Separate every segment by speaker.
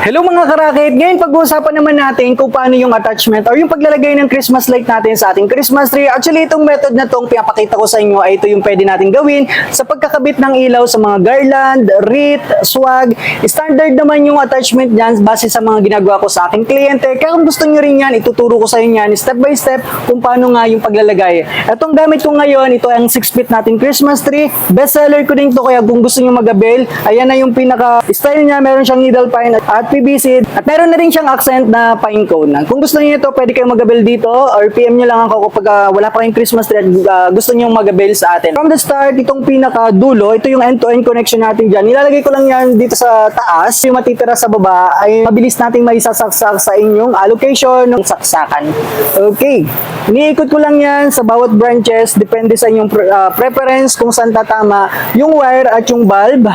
Speaker 1: Hello mga karakit! Ngayon pag-uusapan naman natin kung paano yung attachment or yung paglalagay ng Christmas light natin sa ating Christmas tree. Actually, itong method na itong pinapakita ko sa inyo ay ito yung pwede natin gawin sa pagkakabit ng ilaw sa mga garland, wreath, swag. Standard naman yung attachment dyan base sa mga ginagawa ko sa aking kliyente. Kaya kung gusto nyo rin yan, ituturo ko sa inyo yan step by step kung paano nga yung paglalagay. Itong gamit ko ngayon, ito ang 6 feet nating Christmas tree. Best seller ko din to, kaya kung gusto nyo mag-avail, ayan na yung pinaka-style niya. Meron siyang needle pine at PVC at meron na rin siyang accent na pine cone. Kung gusto niyo ito, pwede kayong mag-avail dito or PM nyo lang ako kapag wala pa kayong Christmas tree at gusto niyo mag-avail sa atin. From the start, itong pinaka-dulo, ito yung end-to-end connection natin dyan. Nilalagay ko lang yan dito sa taas. Yung matitira sa baba ay mabilis nating maisasaksak sa inyong allocation ng saksakan. Okay. Iniikot ko lang yan sa bawat branches. Depende sa inyong preference kung saan tatama yung wire at yung bulb,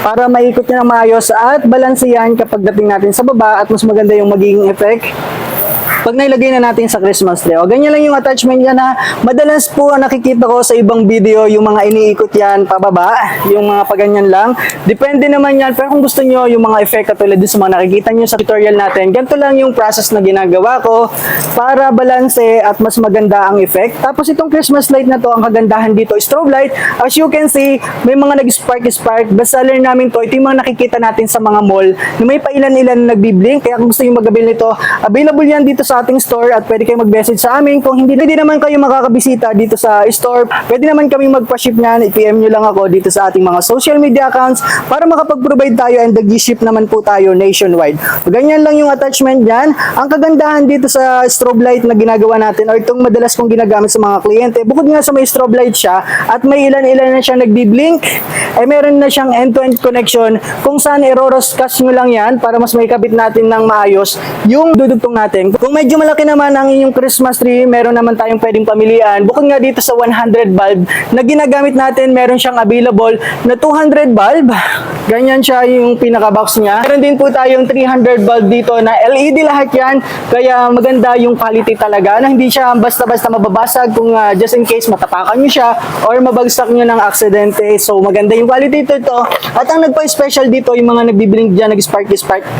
Speaker 1: para maikot nyo ng maayos at balansehan kapag dating natin sa baba at mas maganda yung magiging effect pag nailagay na natin sa Christmas tree. O, ganyan lang yung attachment niya na madalas po nakikita ko sa ibang video, yung mga iniikot yan pababa, yung mga paganyan lang. Depende naman yan, pero kung gusto nyo yung mga effect katulad din sa mga nakikita nyo sa tutorial natin, ganito lang yung process na ginagawa ko para balanse at mas maganda ang effect. Tapos itong Christmas light na to, ang kagandahan dito, strobe light. As you can see, may mga nag-spark. Best seller namin to. Ito yung mga nakikita natin sa mga mall na may pailan-ilan na nagbiblink. Kaya kung gusto nyo mag-avail nito, available yan dito sa ating store at pwede kayo mag-message sa amin. Kung hindi naman kayo makakabisita dito sa store, pwede naman kami magpa-ship niyan. I-PM nyo lang ako dito sa ating mga social media accounts para makapag-provide tayo and nag-ship naman po tayo nationwide. Ganyan lang yung attachment niyan. Ang kagandahan dito sa strobe light na ginagawa natin or itong madalas kong ginagamit sa mga kliyente, bukod nga sa may strobe light siya at may ilan-ilan na siyang nagbi-blink, eh meron na siyang end-to-end connection kung saan i-roroscast nyo lang yan para mas may kabit natin ng maayos yung dudugtong natin. Kung medyo malaki naman ang inyong Christmas tree, meron naman tayong pwedeng pamilian. Bukod nga dito sa 100 bulb na ginagamit natin, meron siyang available na 200 bulb. Ganyan siya yung pinaka-box niya. Meron din po tayong 300 bulb dito na LED lahat yan. Kaya maganda yung quality talaga na hindi siya basta-basta mababasag kung just in case matapakan nyo siya or mabagsak nyo ng aksidente. So maganda yung quality ito. At ang nagpa-special dito, yung mga nagbiblink dyan, nag-spark.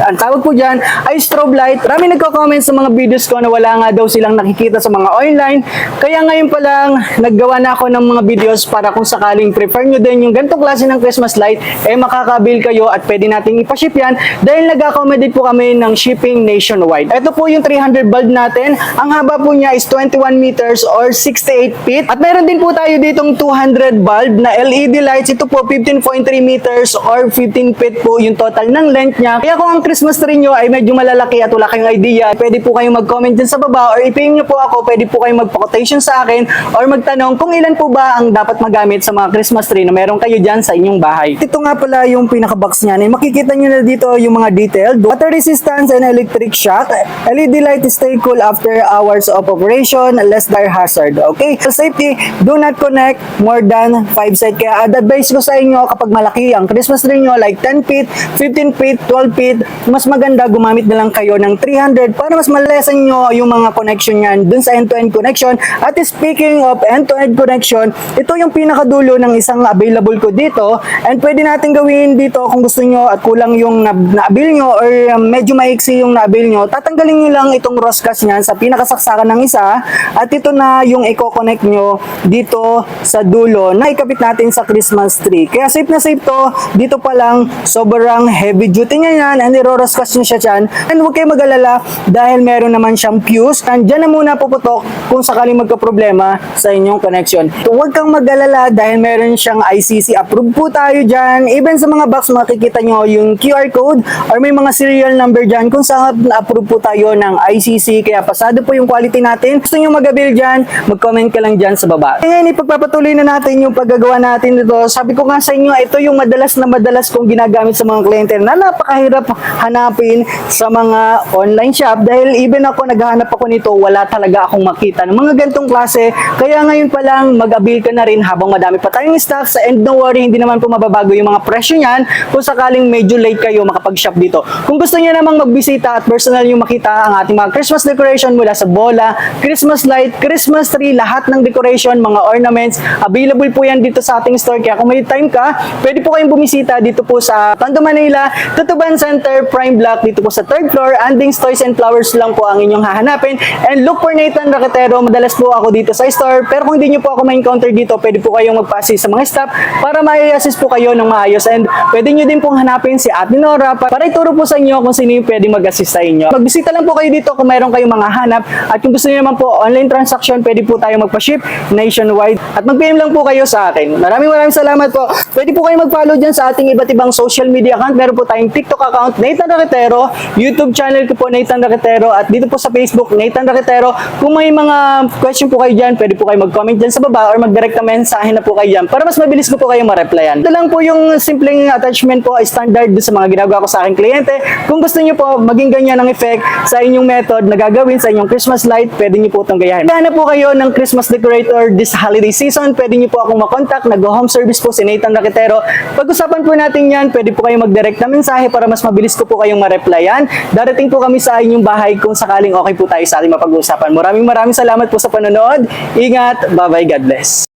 Speaker 1: Ang tawag po dyan ay strobe light. Marami nagko-comment sa mga videos ko na wala nga daw silang nakikita sa mga online. Kaya ngayon pa lang, naggawa na ako ng mga videos para kung sakaling prefer nyo din yung ganitong klase ng Christmas light, eh makakabil kayo at pwede nating ipaship yan dahil nag-accommodate po kami ng shipping nationwide. Ito po yung 300 bulb natin. Ang haba po niya is 21 meters or 68 feet. At meron din po tayo ditong 200 bulb na LED lights. Ito po 15.3 meters or 15 feet po yung total ng length niya. Kaya kung ang Christmas tree nyo ay medyo malalaki at wala kayong idea, pwede po kayong mag-comment dyan sa baba or i-ping nyo po ako. Pwede po kayong mag-quotation sa akin or magtanong kung ilan po ba ang dapat magamit sa mga Christmas tree na meron kayo dyan sa inyong bahay. Ito nga pala yung pinaka-box niyan. Makikita nyo na dito yung mga detailed. Water resistance and electric shock. LED light stay cool after hours of operation. Less fire hazard. Okay? For safety, do not connect more than 5 set. Kaya advice ko sa inyo kapag malaki ang Christmas tree nyo like 10 feet, 15 feet, 12 feet, mas maganda gumamit na lang kayo ng 300 para mas malesen nyo yung mga connection yan dun sa end-to-end connection. At speaking of end-to-end connection, ito yung pinakadulo ng isang available ko dito and pwede natin gawin dito kung gusto nyo at kulang yung na-avail nyo or medyo maiksi yung na-avail nyo, tatanggalin nyo lang itong roscas nyan sa pinakasaksakan ng isa at ito na yung i-connect nyo dito sa dulo na ikabit natin sa Christmas tree. Kaya safe na safe to, dito pa lang sobrang heavy duty nya yan and i-roscas nyo siya dyan and huwag kayo mag-alala dahil meron naman siyang fuse. Andyan na muna puputok kung sakaling magka-problema sa inyong connection. Huwag kang mag-alala dahil meron siyang ICC. Approved po tayo dyan. Even sa mga box makikita nyo yung QR code or may mga serial number dyan kung saan na-approve po tayo ng ICC. Kaya pasado po yung quality natin. Gusto nyo mag-avail dyan, mag-comment ka lang dyan sa baba. Ngayon, ipagpapatuloy na natin yung paggagawa natin nito. Sabi ko nga sa inyo, ito yung madalas kong ginagamit sa mga kliyente na napakahirap hanapin sa mga online shop dahil even online ako, naghahanap ako nito, wala talaga akong makita ng mga gantong klase. Kaya ngayon pa lang, mag-avail ka na rin habang madami pa tayong stocks. And don't worry, hindi naman po mababago yung mga presyo niyan kung sakaling medyo late kayo makapag-shop dito. Kung gusto niyo namang magbisita at personal yung makita ang ating mga Christmas decoration mula sa bola, Christmas light, Christmas tree, lahat ng decoration, mga ornaments, available po yan dito sa ating store. Kaya kung may time ka, pwede po kayong bumisita dito po sa Tondo, Manila, Tutuban Center, Prime Block, dito po sa 3rd floor. Andings Toys and Flowers lang po ang inyong hahanapin. And look for Nathan Raquetero. Madalas po ako dito sa store. Pero kung hindi nyo po ako ma-encounter dito, pwede po kayong magpa-assist sa mga staff para ma-assist po kayo ng maayos. And pwede nyo din pong hanapin si Ate Nora para ituro po sa inyo kung sino yung pwede mag-assist sa inyo. Magbisita lang po kayo dito kung mayroon kayong mga hanap. At kung gusto nyo naman po online transaction, pwede po tayo magpa-ship nationwide. At mag-PM lang po kayo sa akin. Maraming salamat po. Pwede po kayong mag-follow dyan sa ating iba't ibang social media account. Meron po tayong TikTok account, Nathan Raquetero, YouTube channel ko po, Nathan Raquetero, at dito po sa Facebook, Nathan Raquetero. Kung may mga question po kayo dyan, pwede po kayo mag-comment dyan sa baba or mag-direct na mensahe na po kayo dyan para mas mabilis ko po kayo ma-replyan. Ito lang po yung simpleng attachment po, standard sa mga ginagawa ko sa aking kliyente. Kung gusto nyo po maging ganyan ang effect sa inyong method na gagawin sa inyong Christmas light, pwede nyo po itong gayahin. Kaya na po kayo ng Christmas decorator this holiday season, pwede nyo po akong makontak. Nag-home service po si Nathan Raquetero. Pag-usapan po natin yan, pwede po kayo mag-direct na mensahe para mas mabilis ko po kayong ma-replyan. Darating po kami sa inyong bahay kung sakaling okay po tayo sa ating mapag-uusapan. Maraming salamat po sa panonood. Ingat. Bye-bye. God bless.